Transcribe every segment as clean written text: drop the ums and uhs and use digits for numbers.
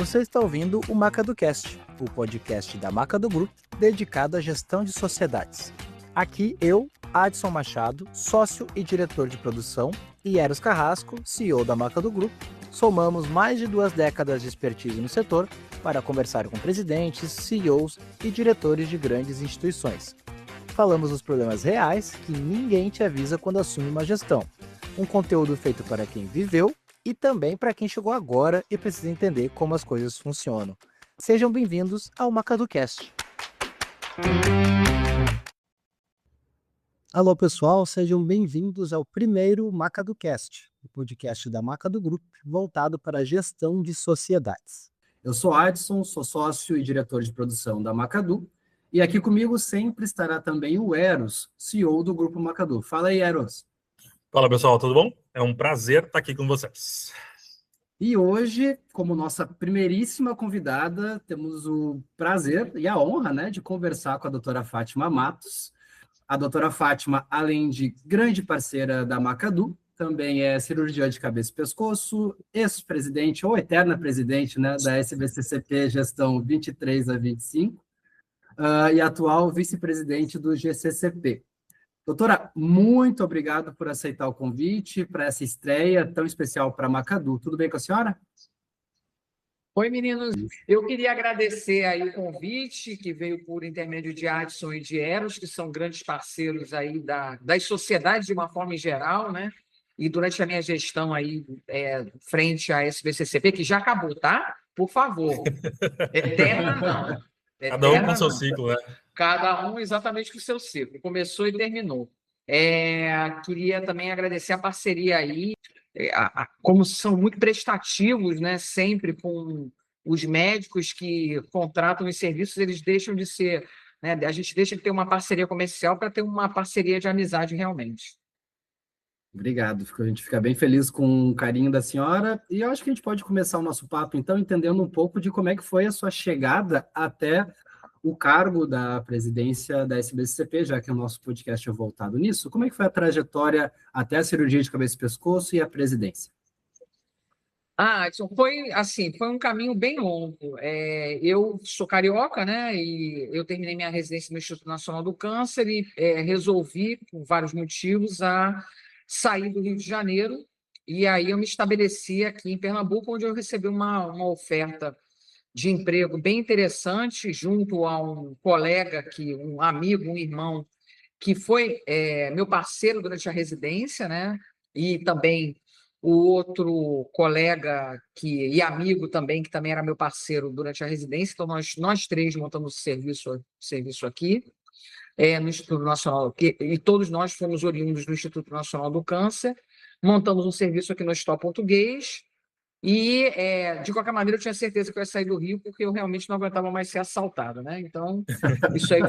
Você está ouvindo o MacadoCast, o podcast da Macado Group dedicado à gestão de sociedades. Aqui eu, Adson Machado, sócio e diretor de produção, e Eros Carrasco, CEO da Macado Group, somamos mais de 2 décadas de expertise no setor para conversar com presidentes, CEOs e diretores de grandes instituições. Falamos dos problemas reais que ninguém te avisa quando assume uma gestão. Um conteúdo feito para quem viveu e também para quem chegou agora e precisa entender como as coisas funcionam. Sejam bem-vindos ao MacadoCast. Alô pessoal, sejam bem-vindos ao primeiro MacadoCast, o podcast da Macado Group voltado para a gestão de sociedades. Eu sou Adson, sou sócio e diretor de produção da Macado, e aqui comigo sempre estará também o Eros, CEO do Grupo Macado. Fala aí, Eros. Fala pessoal, tudo bom? É um prazer estar aqui com vocês. E hoje, como nossa primeiríssima convidada, temos o prazer e a honra, de conversar com a doutora Fátima Matos. A doutora Fátima, além de grande parceira da Macado, também é cirurgiã de cabeça e pescoço, ex-presidente ou eterna presidente da SBCCP Gestão 23 a 25, e atual vice-presidente do GCCP. Doutora, muito obrigado por aceitar o convite para essa estreia tão especial para a Macado. Tudo bem com a senhora? Oi, meninos. Eu queria agradecer aí o convite que veio por intermédio de Adson e de Eros, que são grandes parceiros aí das sociedades de uma forma em geral, né? E durante a minha gestão aí, frente à SBCCP, que já acabou, tá? Por favor. Eterna não. Cada um com seu ciclo, né? Cada um exatamente com o seu ciclo. Começou e terminou. Queria também agradecer a parceria aí, como são muito prestativos, né, sempre com os médicos que contratam os serviços, eles deixam de ser, né, a gente deixa de ter uma parceria comercial para ter uma parceria de amizade realmente. Obrigado, a gente fica bem feliz com o carinho da senhora, e eu acho que a gente pode começar o nosso papo, então, entendendo um pouco de como é que foi a sua chegada até o cargo da presidência da SBCCP, já que o nosso podcast é voltado nisso. Como é que foi a trajetória até a cirurgia de cabeça e pescoço e a presidência? Edson, foi um caminho bem longo. Eu sou carioca, né? E eu terminei minha residência no Instituto Nacional do Câncer e resolvi, por vários motivos, a sair do Rio de Janeiro. E aí eu me estabeleci aqui em Pernambuco, onde eu recebi uma oferta de emprego bem interessante, junto a um colega, um amigo, um irmão, que foi meu parceiro durante a residência, né? E também o outro colega e amigo também, que também era meu parceiro durante a residência. Então, nós três montamos o serviço aqui, no Instituto Nacional, e todos nós fomos oriundos do Instituto Nacional do Câncer, montamos um serviço aqui no Hospital Português, e, de qualquer maneira, eu tinha certeza que eu ia sair do Rio, porque eu realmente não aguentava mais ser assaltada, né? Então, isso aí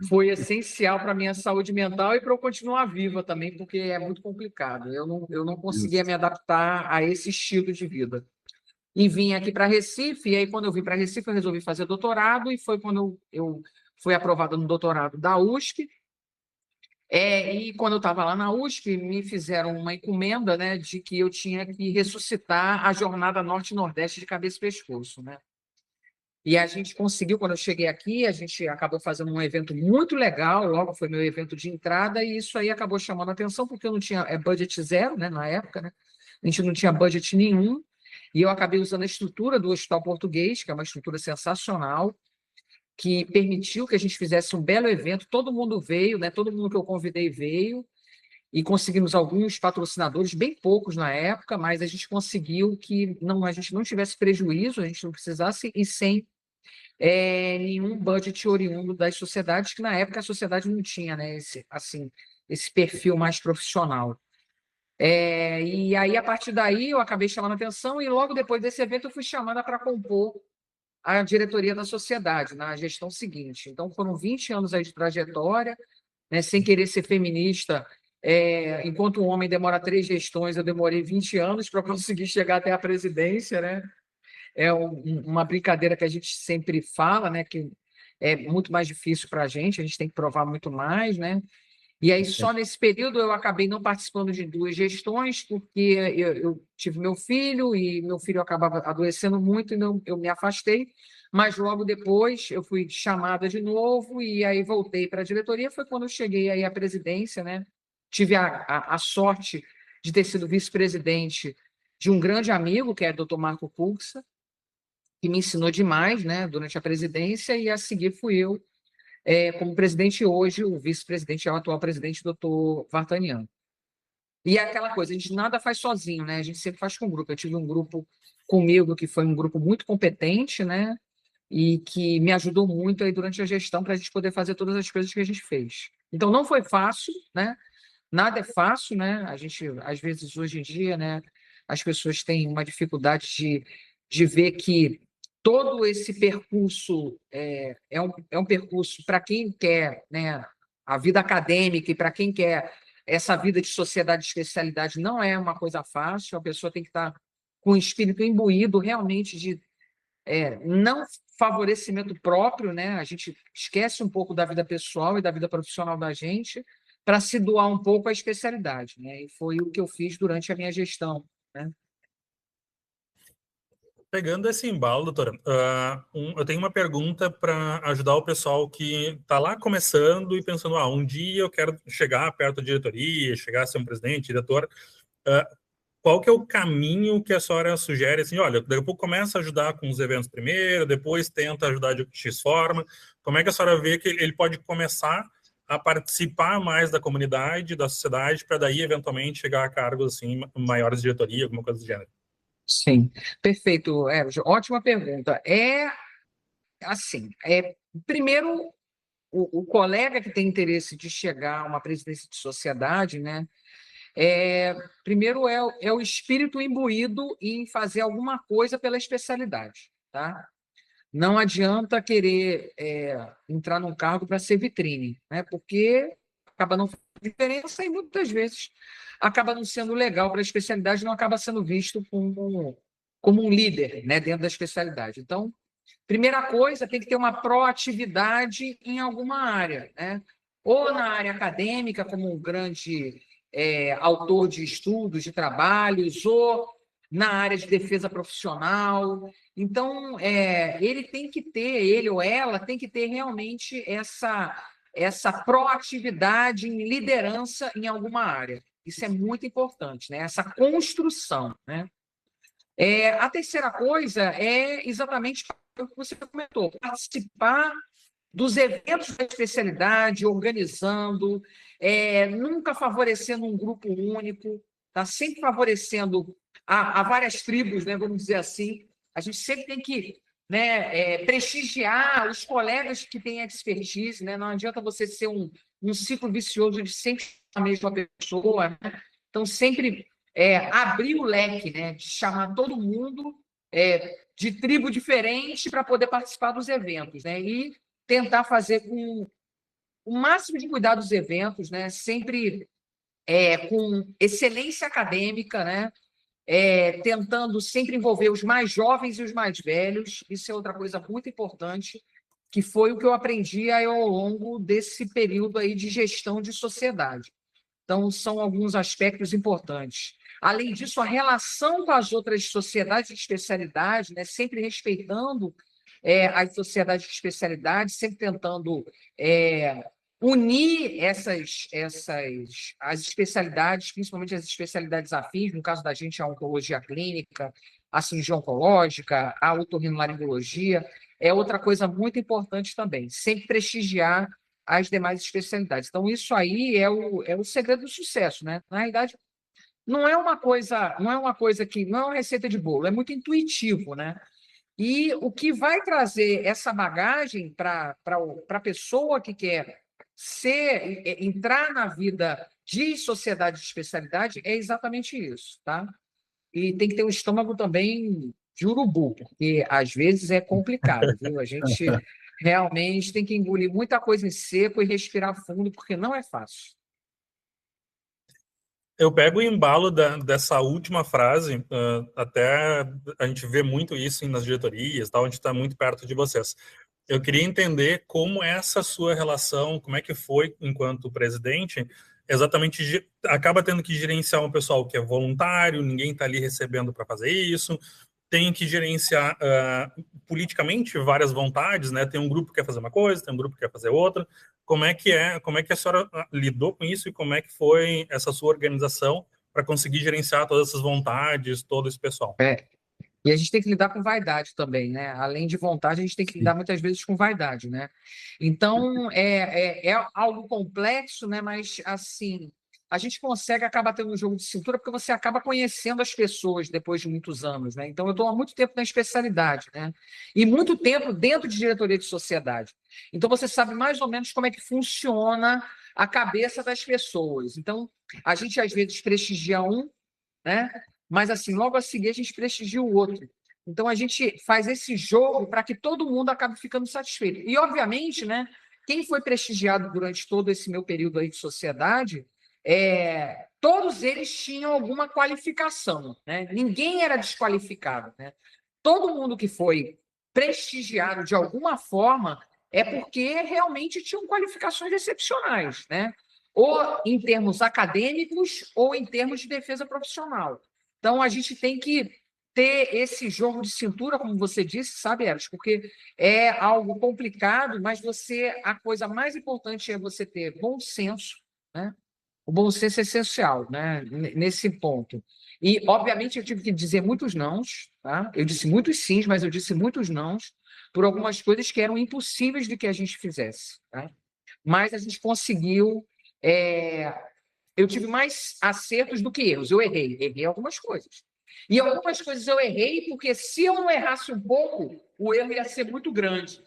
foi essencial para a minha saúde mental e para eu continuar viva também, porque é muito complicado. Eu não conseguia me adaptar a esse estilo de vida. E vim aqui para Recife, e aí, quando eu vim para Recife, eu resolvi fazer doutorado, e foi quando eu fui aprovada no doutorado da USP. E quando eu estava lá na USP, me fizeram uma encomenda, né, de que eu tinha que ressuscitar a Jornada Norte-Nordeste de cabeça e pescoço, né? E a gente conseguiu, quando eu cheguei aqui, a gente acabou fazendo um evento muito legal, logo foi meu evento de entrada, e isso aí acabou chamando a atenção, porque eu não tinha budget zero, né, na época, né? A gente não tinha budget nenhum, e eu acabei usando a estrutura do Hospital Português, que é uma estrutura sensacional, que permitiu que a gente fizesse um belo evento. Todo mundo veio, né? Todo mundo que eu convidei veio, e conseguimos alguns patrocinadores, bem poucos na época, mas a gente conseguiu que a gente não tivesse prejuízo, a gente não precisasse, e sem nenhum budget oriundo das sociedades, que na época a sociedade não tinha, né, esse perfil mais profissional. E aí, a partir daí, eu acabei chamando a atenção, e logo depois desse evento eu fui chamada para compor a diretoria da sociedade, na gestão seguinte. Então, foram 20 anos aí de trajetória, né, sem querer ser feminista. Enquanto o homem demora 3 gestões, eu demorei 20 anos para conseguir chegar até a presidência, né? Uma brincadeira que a gente sempre fala, né, que é muito mais difícil para a gente tem que provar muito mais, né? E aí, só nesse período, eu acabei não participando de 2 gestões, porque eu tive meu filho, e meu filho acabava adoecendo muito, e eu me afastei. Mas logo depois, eu fui chamada de novo, e aí voltei para a diretoria. Foi quando eu cheguei aí à presidência, né? Tive a sorte de ter sido vice-presidente de um grande amigo, que é o Dr. Marco Puxa, que me ensinou demais, né, durante a presidência, e a seguir fui eu, como presidente hoje, o vice-presidente é o atual presidente, doutor Vartanian. E é aquela coisa, a gente nada faz sozinho, né? A gente sempre faz com grupo. Eu tive um grupo comigo que foi um grupo muito competente, né? E que me ajudou muito aí durante a gestão para a gente poder fazer todas as coisas que a gente fez. Então, não foi fácil, né? Nada é fácil, né? A gente, às vezes, hoje em dia, né? As pessoas têm uma dificuldade de ver que todo esse percurso é um percurso para quem quer, né? A vida acadêmica e para quem quer essa vida de sociedade de especialidade não é uma coisa fácil. A pessoa tem que estar com o espírito imbuído realmente de não favorecimento próprio, né? A gente esquece um pouco da vida pessoal e da vida profissional da gente para se doar um pouco à especialidade, né? E foi o que eu fiz durante a minha gestão, né? Pegando esse embalo, doutora, eu tenho uma pergunta para ajudar o pessoal que está lá começando e pensando, um dia eu quero chegar perto da diretoria, chegar a ser um presidente, diretor. Qual que é o caminho que a senhora sugere? Assim, olha, daqui a pouco começa a ajudar com os eventos primeiro, depois tenta ajudar de X forma. Como é que a senhora vê que ele pode começar a participar mais da comunidade, da sociedade, para daí, eventualmente, chegar a cargos assim, maiores de diretoria, alguma coisa do gênero? Sim, perfeito, ótima pergunta. Assim, primeiro, o colega que tem interesse de chegar a uma presidência de sociedade, né? Primeiro é o espírito imbuído em fazer alguma coisa pela especialidade, tá? Não adianta querer entrar num cargo para ser vitrine, né? Porque acaba não fazendo diferença e muitas vezes acaba não sendo legal para a especialidade, não acaba sendo visto como um líder, né, dentro da especialidade. Então, primeira coisa, tem que ter uma proatividade em alguma área, né? Ou na área acadêmica, como um grande autor de estudos, de trabalhos, ou na área de defesa profissional. Então, ele ou ela tem que ter realmente essa proatividade em liderança em alguma área. Isso é muito importante, né? Essa construção, né? A terceira coisa é exatamente o que você comentou, participar dos eventos da especialidade, organizando, nunca favorecendo um grupo único, tá? Sempre favorecendo a várias tribos, né? Vamos dizer assim. A gente sempre tem que, né, prestigiar os colegas que têm expertise, né? Não adianta você ser um ciclo vicioso de sempre a mesma pessoa, né? Então, sempre abrir o leque, né? De chamar todo mundo de tribo diferente para poder participar dos eventos, né? E tentar fazer com o máximo de cuidado dos eventos, né? Sempre com excelência acadêmica, né? Tentando sempre envolver os mais jovens e os mais velhos. Isso é outra coisa muito importante, que foi o que eu aprendi aí ao longo desse período aí de gestão de sociedade. Então, são alguns aspectos importantes. Além disso, a relação com as outras sociedades de especialidade, né? Sempre respeitando as sociedades de especialidade, sempre tentando unir as especialidades, principalmente as especialidades afins, no caso da gente, a oncologia clínica, a cirurgia oncológica, a otorrinolaringologia, é outra coisa muito importante também, sempre prestigiar as demais especialidades. Então, isso aí é o segredo do sucesso, né? Na realidade, não é uma coisa que não é uma receita de bolo, é muito intuitivo, né? E o que vai trazer essa bagagem para a pessoa que quer entrar na vida de sociedade de especialidade é exatamente isso, tá? E tem que ter um estômago também de urubu, porque às vezes é complicado, viu? A gente realmente tem que engolir muita coisa em seco e respirar fundo, porque não é fácil. Eu pego o embalo dessa última frase, até a gente vê muito isso nas diretorias, tal, a gente está muito perto de vocês. Eu queria entender como essa sua relação, como é que foi enquanto presidente, exatamente acaba tendo que gerenciar um pessoal que é voluntário, ninguém está ali recebendo para fazer isso, tem que gerenciar politicamente várias vontades, né? Tem um grupo que quer fazer uma coisa, tem um grupo que quer fazer outra. Como é que a senhora lidou com isso e como é que foi essa sua organização para conseguir gerenciar todas essas vontades, todo esse pessoal? E a gente tem que lidar com vaidade também, né? Além de vontade, a gente tem que lidar muitas vezes com vaidade, né? Então, é algo complexo, né? Mas, assim, a gente consegue acabar tendo um jogo de cintura porque você acaba conhecendo as pessoas depois de muitos anos, né? Então, eu estou há muito tempo na especialidade, né? E muito tempo dentro de diretoria de sociedade. Então, você sabe mais ou menos como é que funciona a cabeça das pessoas. Então, a gente, às vezes, prestigia um, né? Mas, assim, logo a seguir, a gente prestigia o outro. Então, a gente faz esse jogo para que todo mundo acabe ficando satisfeito. E, obviamente, né, quem foi prestigiado durante todo esse meu período aí de sociedade, todos eles tinham alguma qualificação, né? Ninguém era desqualificado, né? Todo mundo que foi prestigiado de alguma forma é porque realmente tinham qualificações excepcionais, né? Ou em termos acadêmicos ou em termos de defesa profissional. Então, a gente tem que ter esse jogo de cintura, como você disse, sabe, Eros? Porque é algo complicado, mas a coisa mais importante é você ter bom senso, né? O bom senso é essencial, né? Nesse ponto. E, obviamente, eu tive que dizer muitos nãos, tá? Eu disse muitos sims, mas eu disse muitos nãos por algumas coisas que eram impossíveis de que a gente fizesse, tá? Mas a gente conseguiu. Eu tive mais acertos do que erros. Eu errei algumas coisas. E algumas coisas eu errei porque se eu não errasse um pouco, o erro ia ser muito grande.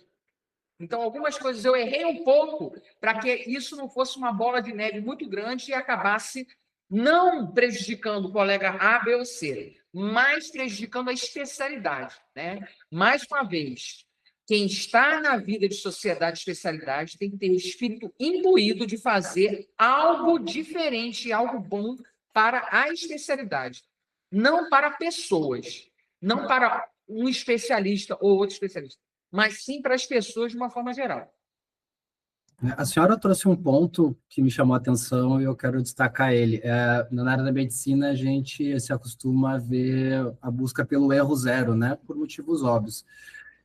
Então, algumas coisas eu errei um pouco para que isso não fosse uma bola de neve muito grande e acabasse não prejudicando o colega A, B ou C, mas prejudicando a especialidade, né? Mais uma vez, quem está na vida de sociedade e especialidade tem que ter o espírito imbuído de fazer algo diferente, algo bom para a especialidade, não para pessoas, não para um especialista ou outro especialista, mas sim para as pessoas de uma forma geral. A senhora trouxe um ponto que me chamou a atenção e eu quero destacar ele. Na área da medicina, a gente se acostuma a ver a busca pelo erro zero, né? Por motivos óbvios.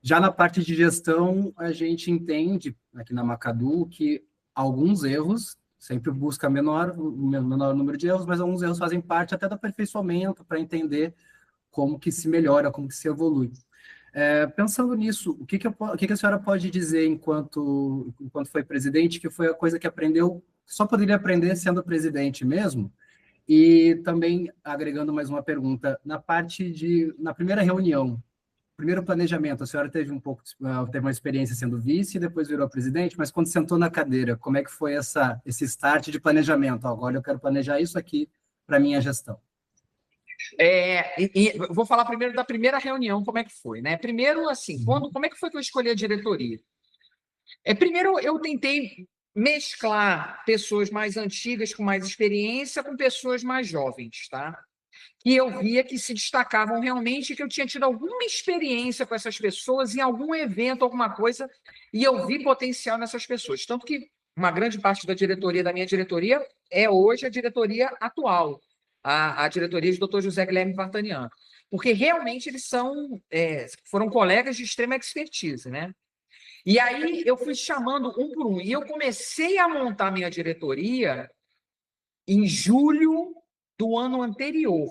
Já na parte de gestão, a gente entende, aqui na Macadu, que alguns erros, sempre busca menor número de erros, mas alguns erros fazem parte até do aperfeiçoamento para entender como que se melhora, como que se evolui. Pensando nisso, o que a senhora pode dizer enquanto foi presidente, que foi a coisa que aprendeu, só poderia aprender sendo presidente mesmo? E também, agregando mais uma pergunta, na primeira reunião, primeiro planejamento, a senhora teve uma experiência sendo vice, depois virou presidente, mas quando sentou na cadeira, como é que foi esse start de planejamento? Agora eu quero planejar isso aqui para minha gestão. Vou falar primeiro da primeira reunião, como é que foi, né? Primeiro, assim, como é que foi que eu escolhi a diretoria? Primeiro, eu tentei mesclar pessoas mais antigas com mais experiência com pessoas mais jovens, tá? E eu via que se destacavam realmente, que eu tinha tido alguma experiência com essas pessoas em algum evento, alguma coisa, e eu vi potencial nessas pessoas. Tanto que uma grande parte da minha diretoria, é hoje a diretoria atual, a diretoria do Dr. José Guilherme Vartanian, porque realmente eles foram colegas de extrema expertise, né? E aí eu fui chamando um por um, e eu comecei a montar minha diretoria em julho do ano anterior.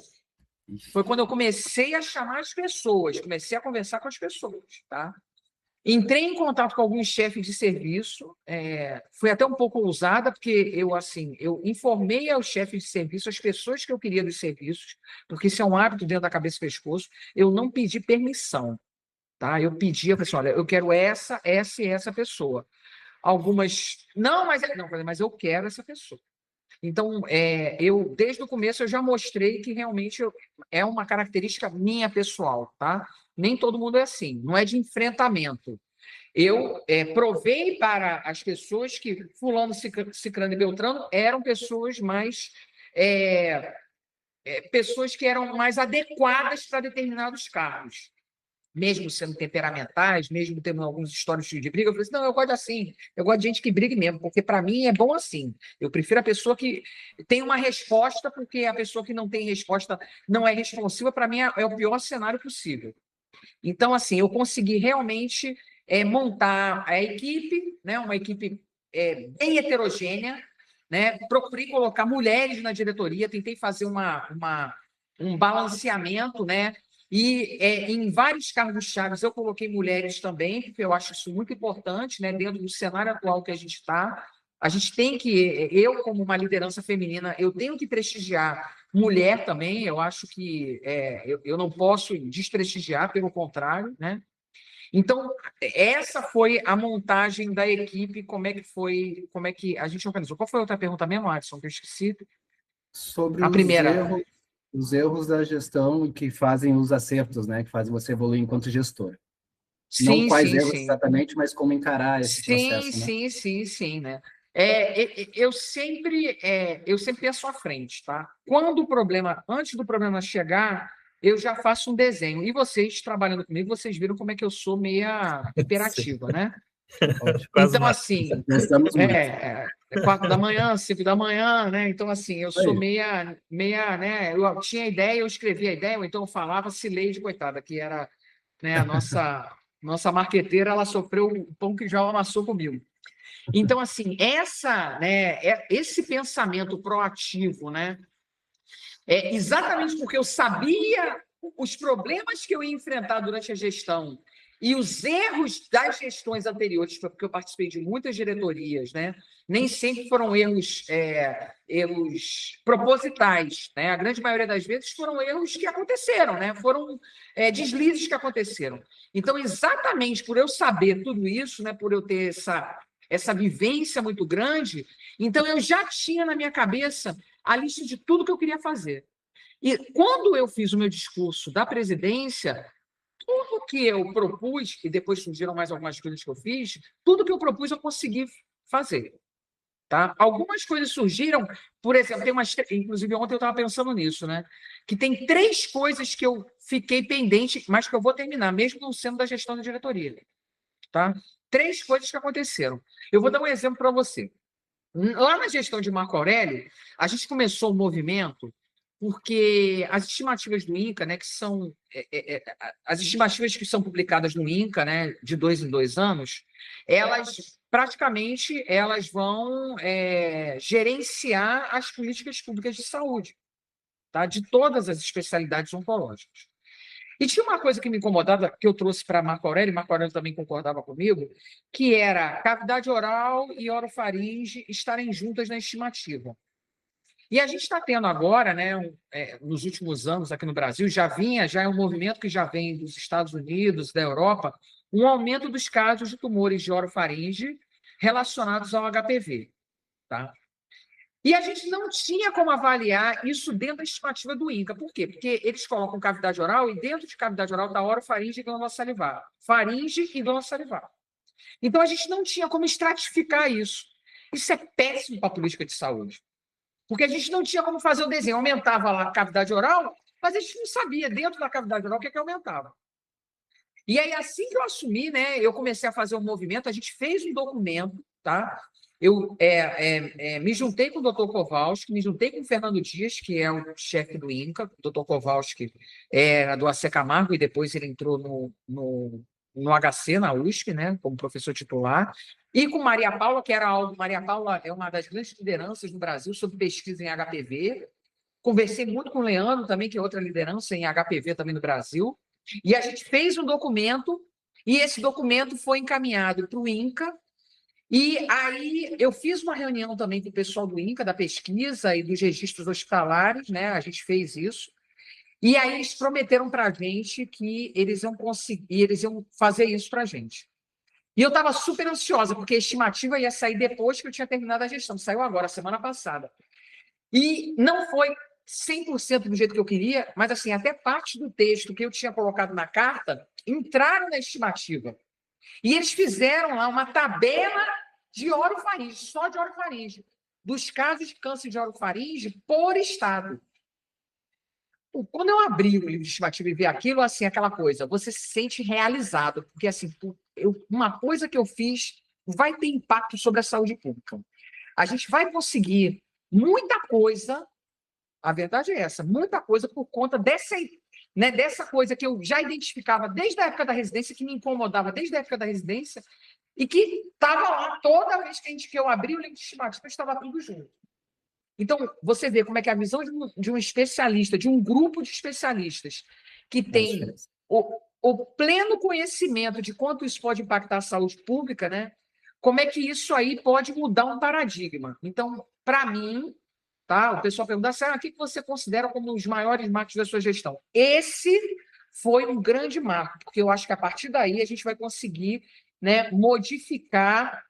Foi quando eu comecei a chamar as pessoas, comecei a conversar com as pessoas, tá? Entrei em contato com alguns chefes de serviço, fui até um pouco ousada, porque eu informei aos chefes de serviço, as pessoas que eu queria dos serviços, porque isso é um hábito dentro da cabeça e pescoço, eu não pedi permissão, tá? Eu pedi, eu falei assim, olha, eu quero essa e essa pessoa. Algumas, não, mas eu quero essa pessoa. Então, desde o começo, eu já mostrei que realmente é uma característica minha pessoal, tá? Nem todo mundo é assim, não é de enfrentamento. Eu provei para as pessoas que fulano, ciclano e beltrano eram pessoas pessoas que eram mais adequadas para determinados cargos. mesmo sendo temperamentais, mesmo tendo alguns históricos de briga, eu falei assim, não, eu gosto assim, eu gosto de gente que brigue mesmo, porque para mim é bom assim. Eu prefiro a pessoa que tem uma resposta, porque a pessoa que não tem resposta não é responsiva, para mim é o pior cenário possível. Então, assim, eu consegui realmente montar a equipe, né, uma equipe bem heterogênea, né, procurei colocar mulheres na diretoria, tentei fazer um balanceamento, né, e em vários cargos-chave eu coloquei mulheres também, porque eu acho isso muito importante, né, dentro do cenário atual que a gente está. A gente tem que, eu como uma liderança feminina, eu tenho que prestigiar mulher também, eu acho que eu não posso desprestigiar, pelo contrário, né? Então, essa foi a montagem da equipe, como é que foi, como é que a gente organizou. Qual foi a outra pergunta mesmo, Adson, que eu esqueci? Sobre A primeira. os erros da gestão que fazem os acertos, né? Que fazem você evoluir enquanto gestor. Não Sim, quais sim, erros sim. exatamente, mas como encarar esse Sim, processo, né? sim, sim, sim, né? Eu sempre penso à frente, tá? Antes do problema chegar, eu já faço um desenho. E vocês, trabalhando comigo, vocês viram como é que eu sou meia hiperativa, né? Ótimo. Quase Então, nada. assim, Pensamos muito. 4 da manhã, 5 da manhã, né? Então, assim, eu sou Aí. meia, né? Eu tinha ideia, eu escrevia a ideia, ou então eu falava Cileide, coitada, que era, né, a nossa marqueteira, ela sofreu o pão que já amassou comigo. Então, assim, esse pensamento proativo, né? Exatamente porque eu sabia os problemas que eu ia enfrentar durante a gestão e os erros das gestões anteriores, porque eu participei de muitas diretorias, né? Nem sempre foram erros propositais, né? A grande maioria das vezes foram erros que aconteceram, né? Foram deslizes que aconteceram. Então, exatamente por eu saber tudo isso, né? Por eu ter essa vivência muito grande, então eu já tinha na minha cabeça a lista de tudo que eu queria fazer. E quando eu fiz o meu discurso da presidência, tudo que eu propus, e depois surgiram mais algumas coisas que eu fiz, tudo que eu propus eu consegui fazer. Tá? Algumas coisas surgiram, por exemplo, inclusive ontem eu estava pensando nisso, né? Que tem 3 coisas que eu fiquei pendente, mas que eu vou terminar, mesmo não sendo da gestão da diretoria. Tá? 3 coisas que aconteceram. Eu vou dar um exemplo para você. Lá na gestão de Marco Aurélio, a gente começou o movimento porque as estimativas do INCA, né, que são as estimativas que são publicadas no INCA, né, de 2 em 2 anos, elas praticamente elas vão gerenciar as políticas públicas de saúde, tá, de todas as especialidades oncológicas. E tinha uma coisa que me incomodava, que eu trouxe para Marco Aurélio, e Marco Aurélio também concordava comigo, que era cavidade oral e orofaringe estarem juntas na estimativa. E a gente está tendo agora, né, nos últimos anos aqui no Brasil, já é um movimento que já vem dos Estados Unidos, da Europa, um aumento dos casos de tumores de orofaringe relacionados ao HPV. Tá? E a gente não tinha como avaliar isso dentro da estimativa do INCA. Por quê? Porque eles colocam cavidade oral e dentro de cavidade oral está orofaringe e glândula salivar. Faringe e glândula salivar. Então, a gente não tinha como estratificar isso. Isso é péssimo para a política de saúde. Porque a gente não tinha como fazer o desenho. Aumentava lá a cavidade oral, mas a gente não sabia dentro da cavidade oral o que aumentava. E aí, assim que eu assumi, né, eu comecei a fazer um movimento, a gente fez um documento, tá? Eu me juntei com o Dr. Kowalski, me juntei com o Fernando Dias, que é o chefe do INCA. O Dr. Kowalski era do AC Camargo e depois ele entrou no HC, na USP, né, como professor titular. E com Maria Paula, Maria Paula é uma das grandes lideranças no Brasil sobre pesquisa em HPV. Conversei muito com o Leandro também, que é outra liderança em HPV também no Brasil. E a gente fez um documento, e esse documento foi encaminhado para o INCA. E aí eu fiz uma reunião também com o pessoal do INCA, da pesquisa e dos registros hospitalares, né? A gente fez isso. E aí eles prometeram para a gente que eles iam conseguir, eles iam fazer isso para a gente. E eu estava super ansiosa, porque a estimativa ia sair depois que eu tinha terminado a gestão. Saiu agora, semana passada. E não foi 100% do jeito que eu queria, mas assim, até parte do texto que eu tinha colocado na carta entraram na estimativa. E eles fizeram lá uma tabela de orofaringe, só de orofaringe, dos casos de câncer de orofaringe por estado. Quando eu abri o livro estimativo e vi aquilo, assim, aquela coisa, você se sente realizado, porque assim, uma coisa que eu fiz vai ter impacto sobre a saúde pública. A gente vai conseguir muita coisa, a verdade é essa, muita coisa por conta dessa coisa que eu já identificava desde a época da residência, que me incomodava desde a época da residência, e que estava lá toda vez que eu abri o livro estimativo, estava tudo junto. Então, você vê como é que a visão de um especialista, de um grupo de especialistas que tem o pleno conhecimento de quanto isso pode impactar a saúde pública, né? Como é que isso aí pode mudar um paradigma. Então, para mim, tá? O pessoal pergunta assim, o que você considera como os maiores marcos da sua gestão? Esse foi um grande marco, porque eu acho que a partir daí a gente vai conseguir, né, modificar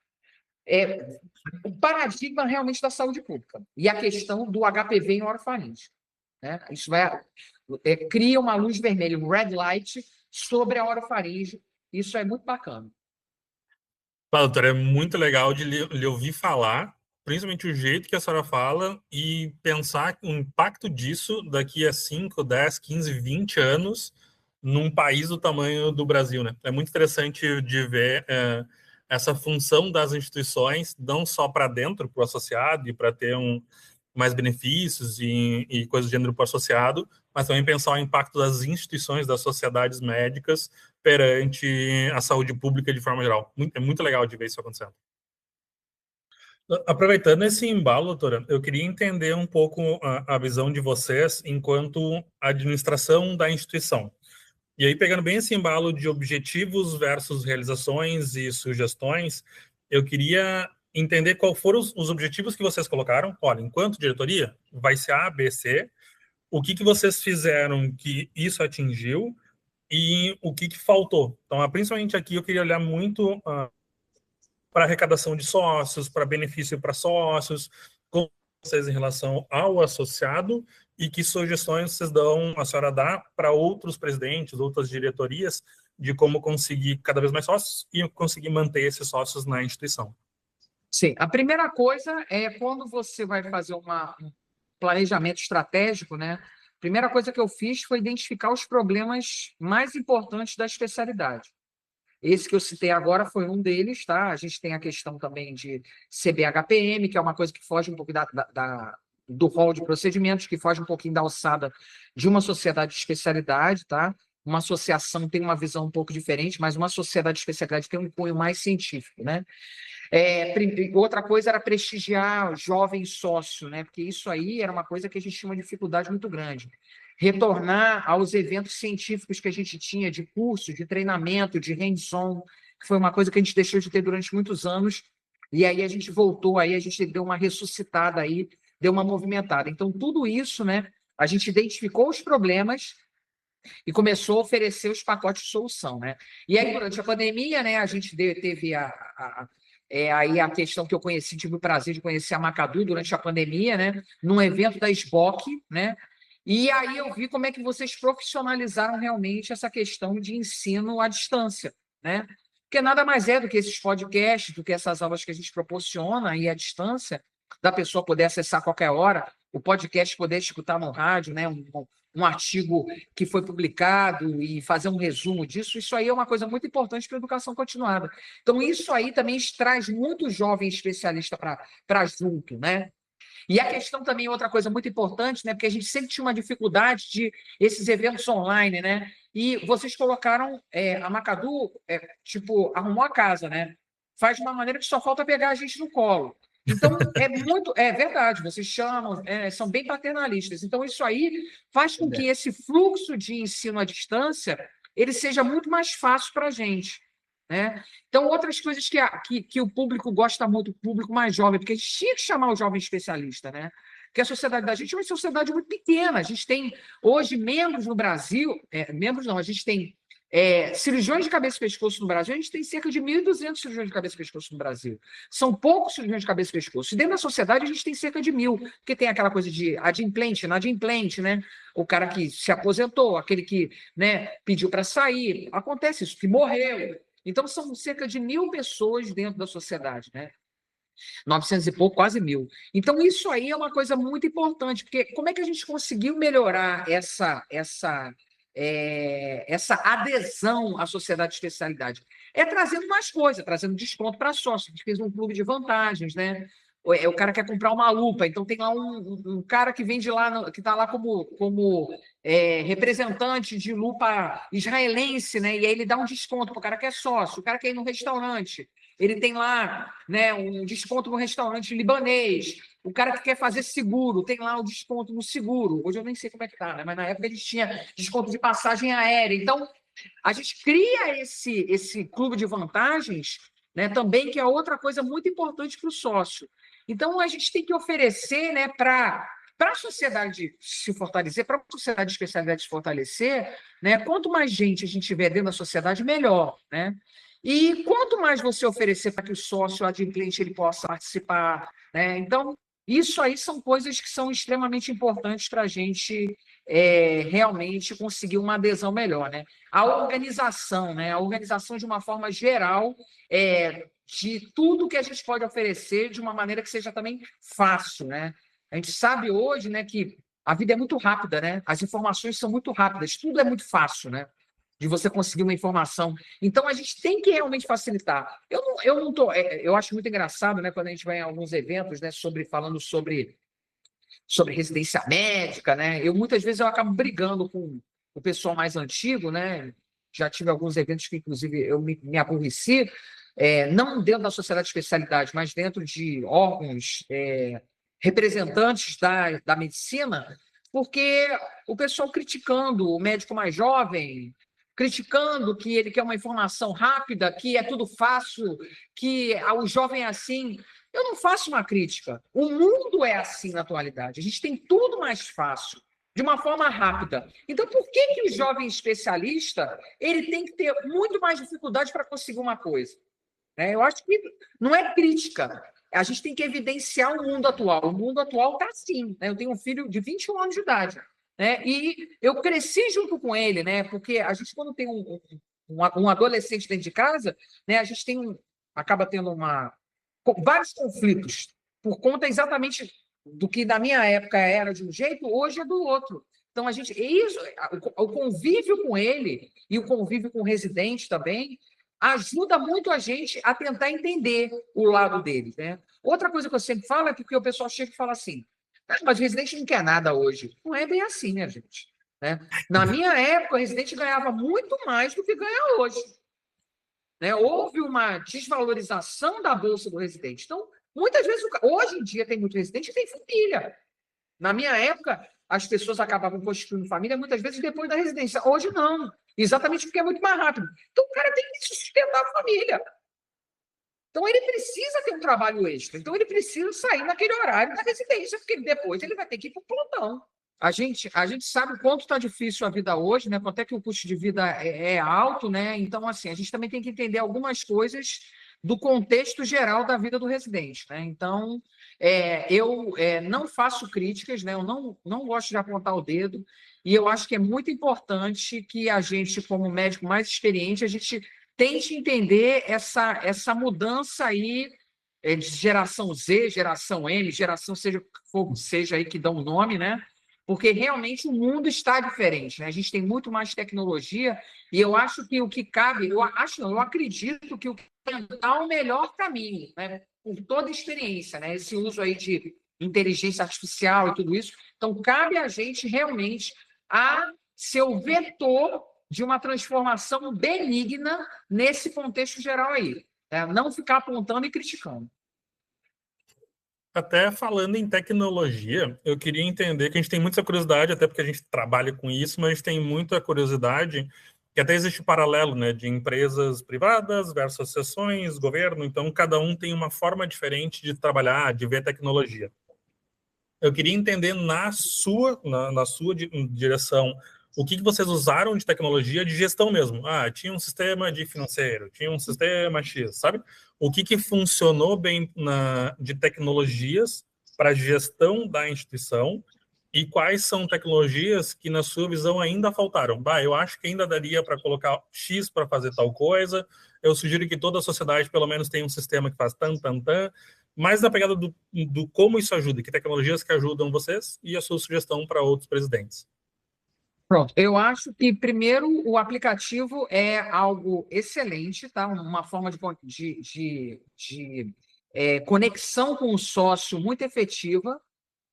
o paradigma realmente da saúde pública e a questão do HPV em orofaringe, né? Isso cria uma luz vermelha, um red light sobre a orofaringe. Isso é muito bacana. Doutora, é muito legal de lhe ouvir falar, principalmente o jeito que a senhora fala e pensar o impacto disso daqui a 5, 10, 15, 20 anos num país do tamanho do Brasil, né? É muito interessante de ver essa função das instituições, não só para dentro, para o associado e para ter mais benefícios e coisas do gênero para o associado, mas também pensar o impacto das instituições, das sociedades médicas perante a saúde pública de forma geral. É muito legal de ver isso acontecendo. Aproveitando esse embalo, doutora, eu queria entender um pouco a visão de vocês enquanto administração da instituição. E aí, pegando bem esse embalo de objetivos versus realizações e sugestões, eu queria entender quais foram os objetivos que vocês colocaram. Olha, enquanto diretoria, vai ser A, B, C. O que vocês fizeram que isso atingiu e o que faltou. Então, principalmente aqui, eu queria olhar muito para arrecadação de sócios, para benefício para sócios, como vocês em relação ao associado e que sugestões vocês a senhora dá para outros presidentes, outras diretorias, de como conseguir cada vez mais sócios e conseguir manter esses sócios na instituição. Sim, a primeira coisa é quando você vai fazer um planejamento estratégico, né? A primeira coisa que eu fiz foi identificar os problemas mais importantes da especialidade. Esse que eu citei agora foi um deles, tá? A gente tem a questão também de CBHPM, que é uma coisa que foge um pouco do rol de procedimentos, que foge um pouquinho da alçada de uma sociedade de especialidade, tá? Uma associação tem uma visão um pouco diferente, mas uma sociedade de especialidade tem um cunho mais científico, né? Outra coisa era prestigiar o jovem sócio, né? Porque isso aí era uma coisa que a gente tinha uma dificuldade muito grande. Retornar aos eventos científicos que a gente tinha, de curso, de treinamento, de hands-on, que foi uma coisa que a gente deixou de ter durante muitos anos, e aí a gente voltou, aí a gente deu uma ressuscitada aí, deu uma movimentada. Então, tudo isso, né? A gente identificou os problemas e começou a oferecer os pacotes de solução, né? E aí, durante a pandemia, né, a gente teve aí a questão que eu conheci, tive o prazer de conhecer a Macadu durante a pandemia, né? Num evento da SBOC, né? E aí eu vi como é que vocês profissionalizaram realmente essa questão de ensino à distância, né? Porque nada mais é do que esses podcasts, do que essas aulas que a gente proporciona aí à distância, da pessoa poder acessar a qualquer hora, o podcast poder escutar no rádio, né? Um artigo que foi publicado e fazer um resumo disso, isso aí é uma coisa muito importante para a educação continuada. Então, isso aí também traz muito jovem especialista para junto, né? E a questão também, outra coisa muito importante, né? Porque a gente sempre tinha uma dificuldade de esses eventos online, né? E vocês colocaram a Macadu, arrumou a casa, né? Faz de uma maneira que só falta pegar a gente no colo. Então, é verdade, vocês chamam, são bem paternalistas. Então, isso aí faz com que esse fluxo de ensino à distância ele seja muito mais fácil para a gente, né? Então, outras coisas que o público gosta muito, o público mais jovem, porque a gente tinha que chamar o jovem especialista, né? Porque a sociedade da gente é uma sociedade muito pequena. A gente tem, hoje, membros no Brasil, a gente tem cirurgiões de cabeça e pescoço no Brasil, a gente tem cerca de 1.200 cirurgiões de cabeça e pescoço no Brasil. São poucos cirurgiões de cabeça e pescoço. E dentro da sociedade, a gente tem cerca de 1.000, porque tem aquela coisa de adimplente, inadimplente, né? O cara que se aposentou, aquele que, né, pediu para sair. Acontece isso, que morreu. Então, são cerca de 1.000 pessoas dentro da sociedade, né? 900 e pouco, quase 1.000. Então, isso aí é uma coisa muito importante, porque como é que a gente conseguiu melhorar essa adesão à sociedade de especialidade? É trazendo mais coisa, trazendo desconto para sócio. A gente fez um clube de vantagens, né? O cara quer comprar uma lupa, então tem lá um cara que vende lá, que está lá como representante de lupa israelense, né? E aí ele dá um desconto para o cara que é sócio, o cara quer ir no restaurante, ele tem lá, né, um desconto no restaurante libanês, o cara que quer fazer seguro, tem lá o desconto no seguro. Hoje eu nem sei como é que tá, né? Mas na época a gente tinha desconto de passagem aérea. Então, a gente cria esse clube de vantagens, né, também, que é outra coisa muito importante para o sócio. Então, a gente tem que oferecer, né, para a sociedade se fortalecer, para a sociedade de especialidade se fortalecer, né, quanto mais gente a gente tiver dentro da sociedade, melhor, né? E quanto mais você oferecer para que o sócio adimplente ele possa participar, né? Então, isso aí são coisas que são extremamente importantes para a gente realmente conseguir uma adesão melhor, né? A organização, né? A organização de uma forma geral de tudo que a gente pode oferecer de uma maneira que seja também fácil, né? A gente sabe hoje, né, que a vida é muito rápida, né? As informações são muito rápidas, tudo é muito fácil, né? De você conseguir uma informação. Então, a gente tem que realmente facilitar. Eu acho muito engraçado, né, quando a gente vai em alguns eventos, né, falando sobre residência médica, né? Muitas vezes eu acabo brigando com o pessoal mais antigo, né? Já tive alguns eventos que, inclusive, eu me aborreci, não dentro da sociedade de especialidade, mas dentro de órgãos representantes da medicina, porque o pessoal criticando o médico mais jovem, criticando que ele quer uma informação rápida, que é tudo fácil, que o jovem é assim. Eu não faço uma crítica. O mundo é assim na atualidade. A gente tem tudo mais fácil, de uma forma rápida. Então, por que o jovem especialista ele tem que ter muito mais dificuldade para conseguir uma coisa? Eu acho que não é crítica. A gente tem que evidenciar o mundo atual. O mundo atual está assim. Eu tenho um filho de 21 anos de idade. E eu cresci junto com ele, né? Porque a gente, quando tem um adolescente dentro de casa, né, a gente acaba tendo vários conflitos por conta exatamente do que na minha época era de um jeito, hoje é do outro. Então, o convívio com ele e o convívio com o residente também ajuda muito a gente a tentar entender o lado dele, né? Outra coisa que eu sempre falo é porque o pessoal chega e fala assim, mas o residente não quer nada hoje. Não é bem assim, né, gente? Na minha época, o residente ganhava muito mais do que ganha hoje. Houve uma desvalorização da bolsa do residente. Então, muitas vezes, hoje em dia, tem muito residente que tem família. Na minha época, as pessoas acabavam constituindo família muitas vezes depois da residência. Hoje, não. Exatamente porque é muito mais rápido. Então, o cara tem que sustentar a família. Então, ele precisa ter um trabalho extra. Então, ele precisa sair naquele horário da residência, porque depois ele vai ter que ir para o plantão. A gente sabe o quanto está difícil a vida hoje, né? Quanto é que o custo de vida é alto, né? Então, assim, a gente também tem que entender algumas coisas do contexto geral da vida do residente, né? Então, eu não faço críticas, né? Eu não gosto de apontar o dedo, e eu acho que é muito importante que a gente, como médico mais experiente, a gente tente entender essa mudança aí de geração Z, geração M, geração seja aí que dá um nome, né? Porque realmente o mundo está diferente, né? A gente tem muito mais tecnologia e eu acho que o que cabe, eu acredito que o que é o melhor caminho, né? Com toda a experiência, né? Esse uso aí de inteligência artificial e tudo isso. Então, cabe a gente realmente a ser o vetor de uma transformação benigna nesse contexto geral aí. Não ficar apontando e criticando. Até falando em tecnologia, eu queria entender que a gente tem muita curiosidade, até porque a gente trabalha com isso, mas a gente tem muita curiosidade, que até existe paralelo, né, de empresas privadas versus associações, governo, então cada um tem uma forma diferente de trabalhar, de ver tecnologia. Eu queria entender na sua direção, o que vocês usaram de tecnologia de gestão mesmo. Tinha um sistema de financeiro, tinha um sistema X, sabe? O que funcionou bem de tecnologias para a gestão da instituição e quais são tecnologias que, na sua visão, ainda faltaram? Eu acho que ainda daria para colocar X para fazer tal coisa. Eu sugiro que toda a sociedade, pelo menos, tenha um sistema que faz tan. mais na pegada do como isso ajuda, que tecnologias que ajudam vocês e a sua sugestão para outros presidentes. Pronto, eu acho que, primeiro, o aplicativo é algo excelente, tá? Uma forma de conexão com o sócio muito efetiva,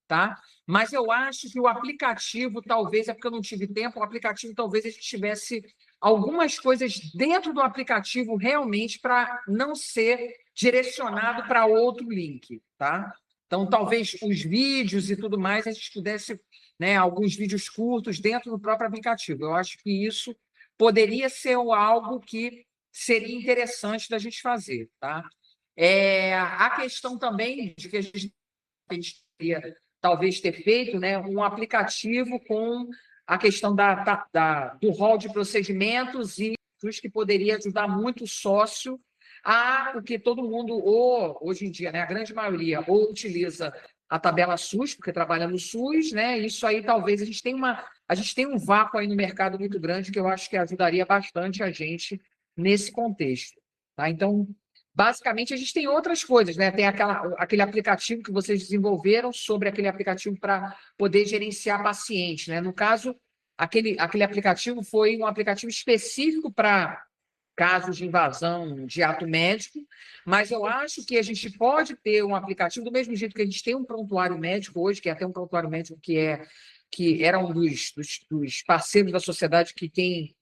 tá? Mas eu acho que o aplicativo, talvez, é porque eu não tive tempo, o aplicativo talvez a gente tivesse algumas coisas dentro do aplicativo realmente para não ser direcionado para outro link, tá? Então, talvez os vídeos e tudo mais, a gente pudesse, né, alguns vídeos curtos dentro do próprio aplicativo. Eu acho que isso poderia ser algo que seria interessante da gente fazer, tá? A questão também de que a gente teria talvez ter feito, né, um aplicativo com a questão do rol de procedimentos e que poderia ajudar muito o sócio porque todo mundo, hoje em dia, né, a grande maioria, ou utiliza a tabela SUS, porque trabalha no SUS, né? Isso aí talvez a gente tem um vácuo aí no mercado muito grande que eu acho que ajudaria bastante a gente nesse contexto. Tá? Então, basicamente, a gente tem outras coisas, né? Tem aquele aplicativo que vocês desenvolveram sobre aquele aplicativo para poder gerenciar pacientes, né? No caso, aquele aplicativo foi um aplicativo específico para casos de invasão de ato médico, mas eu acho que a gente pode ter um aplicativo, do mesmo jeito que a gente tem um prontuário médico hoje, que é até um prontuário médico que era um dos parceiros da sociedade que quem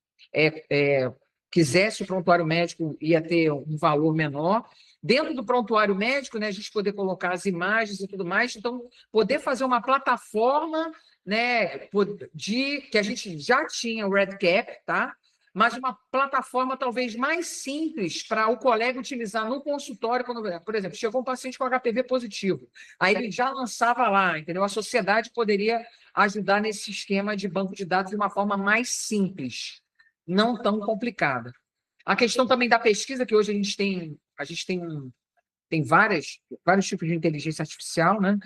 quisesse o prontuário médico ia ter um valor menor. Dentro do prontuário médico, né, a gente poder colocar as imagens e tudo mais, então poder fazer uma plataforma, né, que a gente já tinha o REDCap, tá? Mas uma plataforma talvez mais simples para o colega utilizar no consultório, quando, por exemplo, chegou um paciente com HPV positivo, aí ele já lançava lá, entendeu? A sociedade poderia ajudar nesse esquema de banco de dados de uma forma mais simples, não tão complicada. A questão também da pesquisa, que hoje a gente tem vários tipos de inteligência artificial, né?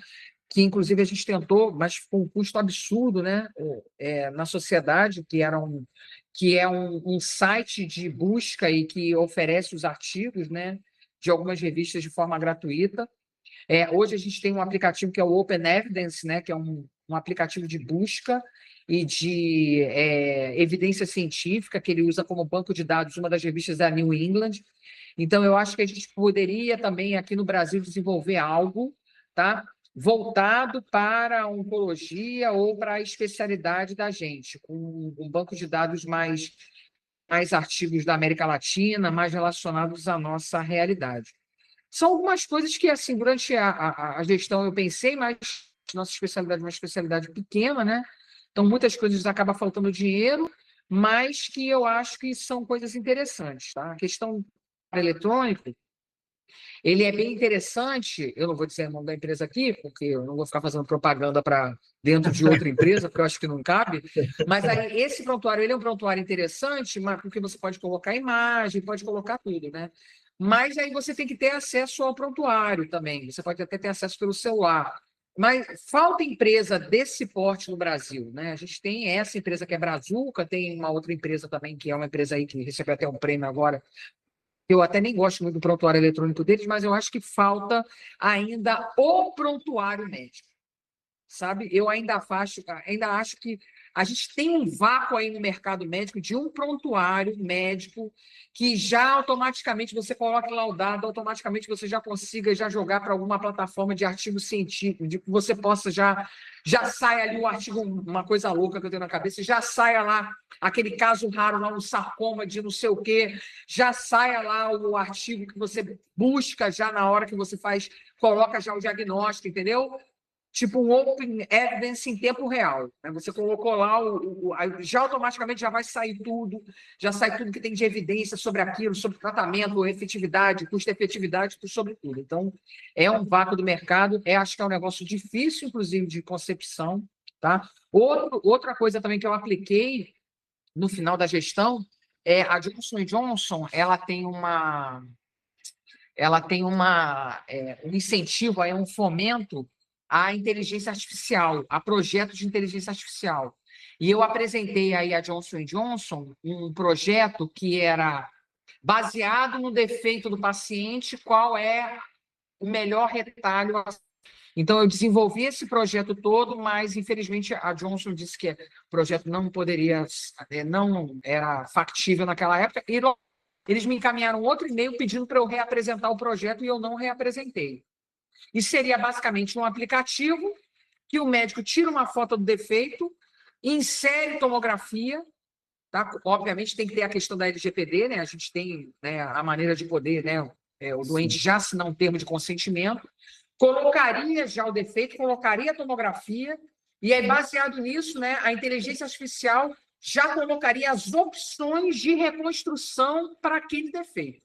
Que inclusive a gente tentou, mas com um custo absurdo, né? Na sociedade, que é um site de busca e que oferece os artigos, né, de algumas revistas de forma gratuita. Hoje a gente tem um aplicativo que é o Open Evidence, né, que é um aplicativo de busca e de evidência científica, que ele usa como banco de dados uma das revistas da New England. Então, eu acho que a gente poderia também, aqui no Brasil, desenvolver algo, tá? Voltado para a oncologia ou para a especialidade da gente, com um banco de dados mais artigos da América Latina, mais relacionados à nossa realidade. São algumas coisas que, assim, durante a gestão eu pensei, mas nossa especialidade é uma especialidade pequena, né? Então, muitas coisas acabam faltando dinheiro, mas que eu acho que são coisas interessantes, tá? A questão eletrônica, ele é bem interessante, eu não vou dizer o nome da empresa aqui, porque eu não vou ficar fazendo propaganda para dentro de outra empresa, porque eu acho que não cabe, mas aí esse prontuário, ele é um prontuário interessante, porque você pode colocar imagem, pode colocar tudo, né? Mas aí você tem que ter acesso ao prontuário também, você pode até ter acesso pelo celular. Mas falta empresa desse porte no Brasil, né? A gente tem essa empresa que é Brazuca, tem uma outra empresa também, que é uma empresa aí que recebeu até um prêmio agora. Eu até nem gosto muito do prontuário eletrônico deles, mas eu acho que falta ainda o prontuário médico, sabe? Eu ainda acho que a gente tem um vácuo aí no mercado médico de um prontuário médico que já automaticamente você coloca lá o dado, automaticamente você já consiga já jogar para alguma plataforma de artigo científico, de que você possa já sai ali o artigo, uma coisa louca que eu tenho na cabeça, já saia lá aquele caso raro lá, um sarcoma de não sei o quê, já saia lá o artigo que você busca já na hora que você coloca já o diagnóstico, entendeu? Tipo um Open Evidence em tempo real. Né? Você colocou lá, já automaticamente já vai sair tudo, já sai tudo que tem de evidência sobre aquilo, sobre tratamento, efetividade, custo-efetividade, sobre tudo. Então, é um vácuo do mercado, acho que é um negócio difícil, inclusive, de concepção. Tá? Outra coisa também que eu apliquei no final da gestão a Johnson & Johnson, ela tem um incentivo, um fomento à inteligência artificial, a projetos de inteligência artificial. E eu apresentei aí a Johnson & Johnson um projeto que era baseado no defeito do paciente, qual é o melhor retalho. Então, eu desenvolvi esse projeto todo, mas, infelizmente, a Johnson disse que o projeto não poderia, não era factível naquela época, e eles me encaminharam outro e-mail pedindo para eu reapresentar o projeto, e eu não reapresentei. E seria, basicamente, um aplicativo que o médico tira uma foto do defeito, insere tomografia, tá? Obviamente, tem que ter a questão da LGPD, né? A gente tem, né, a maneira de poder, né, o doente já assinar um termo de consentimento, colocaria já o defeito, colocaria a tomografia, e aí, baseado nisso, né, a inteligência artificial já colocaria as opções de reconstrução para aquele defeito.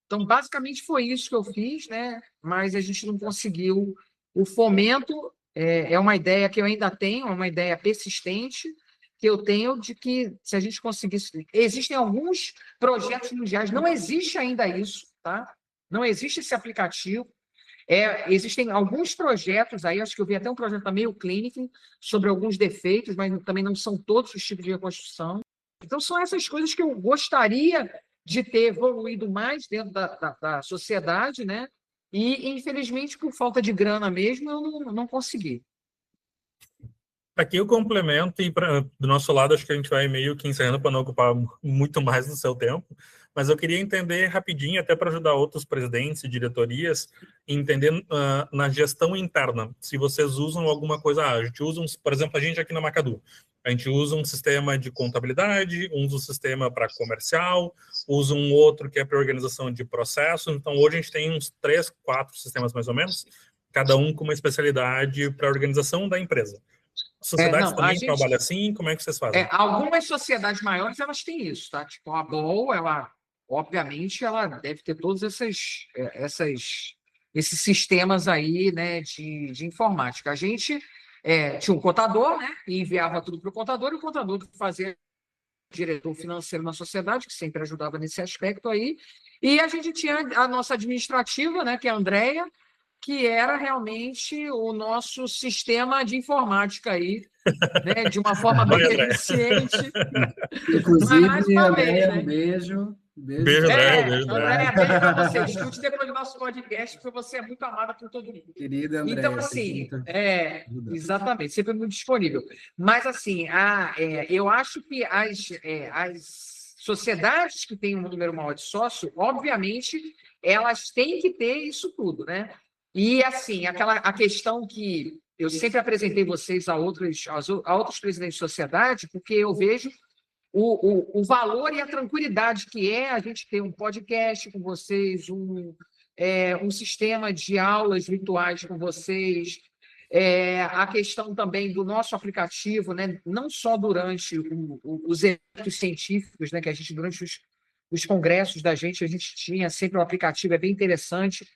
Então, basicamente, foi isso que eu fiz, né? Mas a gente não conseguiu. O fomento é uma ideia que eu ainda tenho, é uma ideia persistente, que eu tenho de que, se a gente conseguisse... Existem alguns projetos mundiais, não existe ainda isso, tá? Não existe esse aplicativo. Existem alguns projetos aí, acho que eu vi até um projeto da Mayo Clinic sobre alguns defeitos, mas também não são todos os tipos de reconstrução. Então, são essas coisas que eu gostaria de ter evoluído mais dentro da sociedade, né? E, infelizmente, por falta de grana mesmo, eu não consegui. Aqui eu complemento, e do nosso lado, acho que a gente vai meio que encerrando para não ocupar muito mais do seu tempo, mas eu queria entender rapidinho, até para ajudar outros presidentes e diretorias, entender na gestão interna, se vocês usam alguma coisa, a gente usa, por exemplo, a gente aqui na Macadu, a gente usa um sistema de contabilidade, usa um sistema para comercial, usa um outro que é para organização de processos, então hoje a gente tem uns 3, 4 sistemas mais ou menos, cada um com uma especialidade para a organização da empresa. Sociedades também trabalham assim? Como é que vocês fazem? Algumas sociedades maiores, elas têm isso, tá? Tipo, a BOL, obviamente, ela deve ter todos esses sistemas aí, né, de informática. A gente tinha um contador, né, e enviava tudo para o contador, e o contador fazia diretor financeiro na sociedade, que sempre ajudava nesse aspecto aí, e a gente tinha a nossa administrativa, né, que é a Andrea, que era realmente o nosso sistema de informática aí, né, de uma forma bem eficiente. Inclusive, Andréia, um beijo. Beijo, Andréia. Beijo para você. Escute depois do nosso podcast, porque você é muito amada por todo mundo. Querida Andréia. Então, assim, exatamente, sempre muito disponível. Mas, assim, eu acho que as sociedades que têm um número maior de sócio, obviamente, elas têm que ter isso tudo, né? E, assim, a questão que eu sempre apresentei vocês a outros presidentes de sociedade, porque eu vejo o valor e a tranquilidade que é a gente ter um podcast com vocês, um sistema de aulas virtuais com vocês, a questão também do nosso aplicativo, né? Não só durante os eventos científicos, né? Que a gente, durante os congressos da gente, a gente tinha sempre um aplicativo, é bem interessante,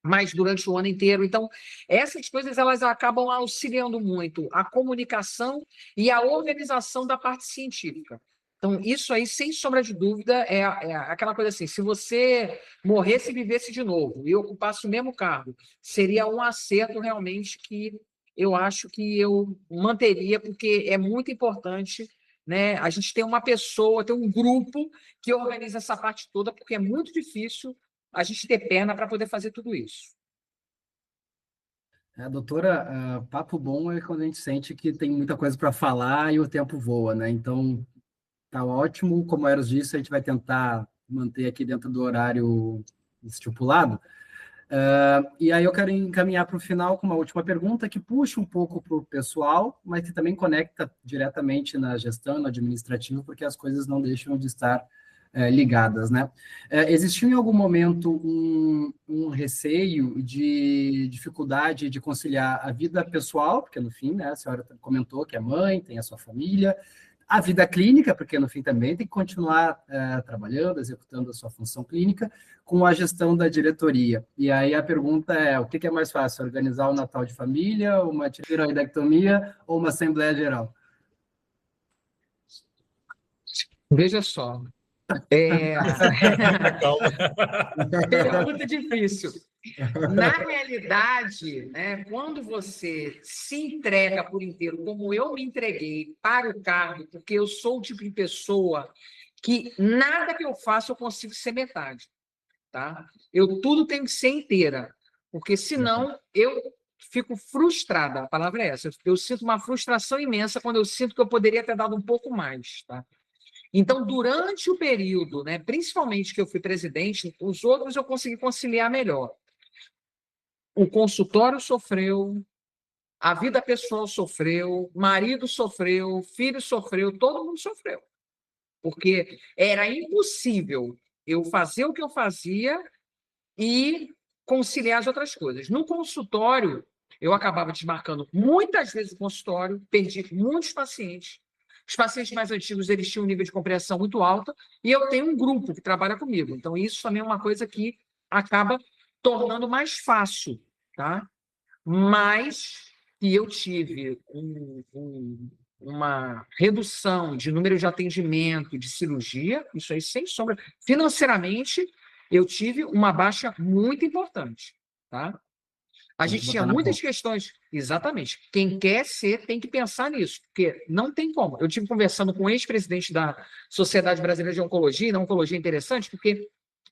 mas durante o ano inteiro. Então, essas coisas elas acabam auxiliando muito a comunicação e a organização da parte científica. Então, isso aí, sem sombra de dúvida, é aquela coisa assim, se você morresse e vivesse de novo e ocupasse o mesmo cargo, seria um acerto realmente que eu acho que eu manteria, porque é muito importante, né, a gente ter uma pessoa, ter um grupo que organiza essa parte toda, porque é muito difícil a gente ter perna para poder fazer tudo isso. Doutora, papo bom é quando a gente sente que tem muita coisa para falar e o tempo voa, né? Então, tá ótimo. Como o Eros disse, a gente vai tentar manter aqui dentro do horário estipulado. E aí eu quero encaminhar para o final com uma última pergunta que puxa um pouco para o pessoal, mas que também conecta diretamente na gestão, no administrativo, porque as coisas não deixam de estar ligadas, né? Existiu em algum momento um receio de dificuldade de conciliar a vida pessoal, porque no fim, né, a senhora comentou que é mãe, tem a sua família, a vida clínica, porque no fim também tem que continuar trabalhando, executando a sua função clínica, com a gestão da diretoria. E aí a pergunta é, o que é mais fácil, organizar o Natal de família, uma tireoidectomia ou uma Assembleia Geral? Veja só, pergunta difícil. Na realidade, né, quando você se entrega por inteiro, como eu me entreguei para o cargo, porque eu sou o tipo de pessoa que nada que eu faço eu consigo ser metade. tá? Tudo tem que ser inteira, porque senão eu fico frustrada, a palavra é essa. Eu sinto uma frustração imensa quando eu sinto que eu poderia ter dado um pouco mais, tá? Então, durante o período, né, principalmente que eu fui presidente, os outros eu consegui conciliar melhor. O consultório sofreu, a vida pessoal sofreu, marido sofreu, filho sofreu, todo mundo sofreu. Porque era impossível eu fazer o que eu fazia e conciliar as outras coisas. No consultório, eu acabava desmarcando muitas vezes o consultório, perdi muitos pacientes. Os pacientes mais antigos, eles tinham um nível de compreensão muito alto, e eu tenho um grupo que trabalha comigo. Então, isso também é uma coisa que acaba tornando mais fácil, tá? Mas que eu tive uma redução de número de atendimento, de cirurgia, isso aí sem sombra. Financeiramente, eu tive uma baixa muito importante, tá? A gente tinha muitas questões. Exatamente. Quem quer ser tem que pensar nisso, porque não tem como. Eu tive conversando com o ex-presidente da Sociedade Brasileira de Oncologia, e na oncologia é interessante, porque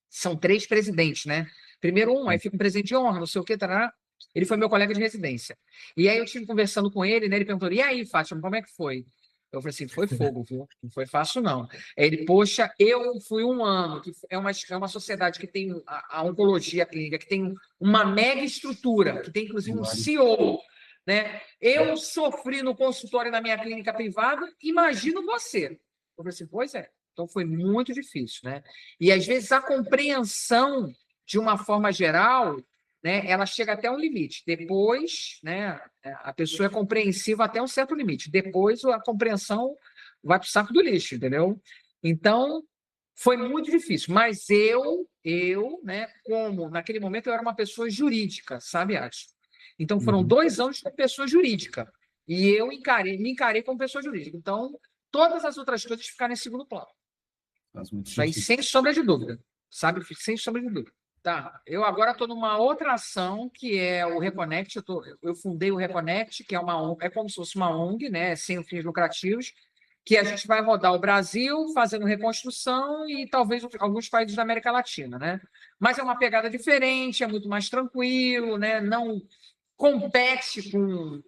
são 3 presidentes, né? Primeiro aí fica um presidente de honra, não sei o quê, tarará. Ele foi meu colega de residência. E aí eu estive conversando com ele, né? Ele perguntou: e aí, Fátima, como é que foi? Eu falei assim: foi fogo, viu? Não foi fácil, não. Aí ele, poxa, eu fui um ano, que é uma sociedade que tem a oncologia clínica, que tem uma mega estrutura, que tem inclusive um CEO, né? Eu sofri no consultório da minha clínica privada, imagino você. Eu falei assim: pois é. Então foi muito difícil, né? E às vezes a compreensão, de uma forma geral, né, ela chega até um limite. Depois, né, a pessoa é compreensiva até um certo limite. Depois, a compreensão vai para o saco do lixo, entendeu? Então, foi muito difícil. Mas né, como naquele momento eu era uma pessoa jurídica, sabe, Ati? Então, foram 2 anos como pessoa jurídica. E eu me encarei como pessoa jurídica. Então, todas as outras coisas ficaram em segundo plano. Isso aí, sem sombra de dúvida. Sabe? Sem sombra de dúvida. Tá, eu agora estou numa outra ação que é o Reconnect. Eu fundei o Reconnect, que é é como se fosse uma ONG, né, sem fins lucrativos, que a gente vai rodar o Brasil fazendo reconstrução e talvez alguns países da América Latina, né? Mas é uma pegada diferente, é muito mais tranquilo, né? Não compete com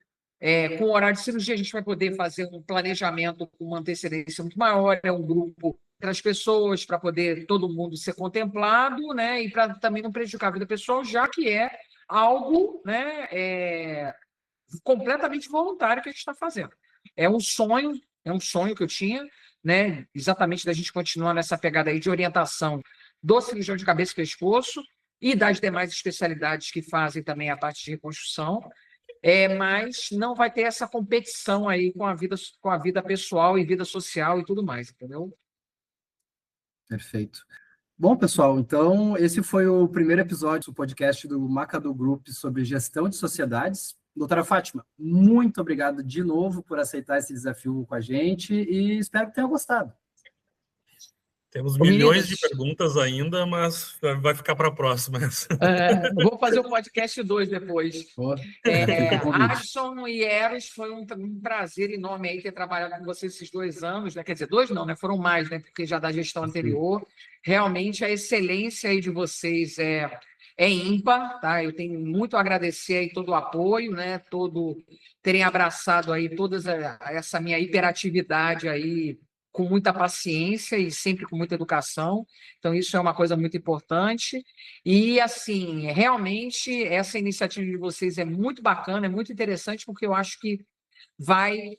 o horário de cirurgia, a gente vai poder fazer um planejamento com uma antecedência muito maior, é um grupo para as pessoas, para poder todo mundo ser contemplado, né? E para também não prejudicar a vida pessoal, já que é algo, né, completamente voluntário que a gente está fazendo. É um sonho que eu tinha, né? Exatamente da gente continuar nessa pegada aí de orientação do cirurgião de cabeça e pescoço e das demais especialidades que fazem também a parte de reconstrução. Mas não vai ter essa competição aí com a vida pessoal e vida social e tudo mais, entendeu? Perfeito. Bom, pessoal, então esse foi o primeiro episódio do podcast do Macadu Group sobre gestão de sociedades. Doutora Fátima, muito obrigado de novo por aceitar esse desafio com a gente e espero que tenha gostado. Temos milhões de perguntas ainda, mas vai ficar para a próxima. Vou fazer o podcast 2 depois. Adson e Eros, foi um prazer enorme aí ter trabalhado com vocês esses 2 anos, né? Quer dizer, 2 não, né? Foram mais, né? Porque já da gestão anterior. Realmente a excelência aí de vocês é ímpar, tá? Eu tenho muito a agradecer aí todo o apoio, né? Terem abraçado aí toda essa minha hiperatividade aí, com muita paciência e sempre com muita educação. Então, isso é uma coisa muito importante. E, assim, realmente, essa iniciativa de vocês é muito bacana, é muito interessante, porque eu acho que vai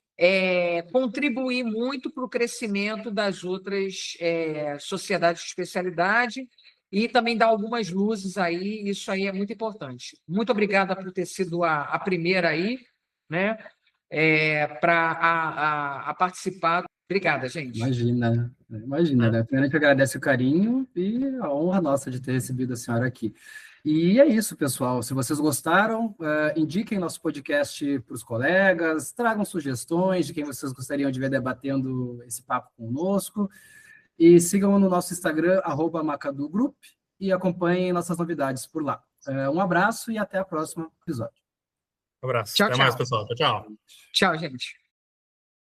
contribuir muito para o crescimento das outras sociedades de especialidade e também dar algumas luzes aí. Isso aí é muito importante. Muito obrigada por ter sido a primeira aí, né, para participar. Obrigada, gente. Imagina, né? Primeiro a gente agradece o carinho e a honra nossa de ter recebido a senhora aqui. E é isso, pessoal. Se vocês gostaram, indiquem nosso podcast para os colegas, tragam sugestões de quem vocês gostariam de ver debatendo esse papo conosco. E sigam no nosso Instagram, @MacaduGroup, e acompanhem nossas novidades por lá. Um abraço e até o próximo episódio. Um abraço. Tchau, até tchau. mais, pessoal. Tchau. Tchau, gente.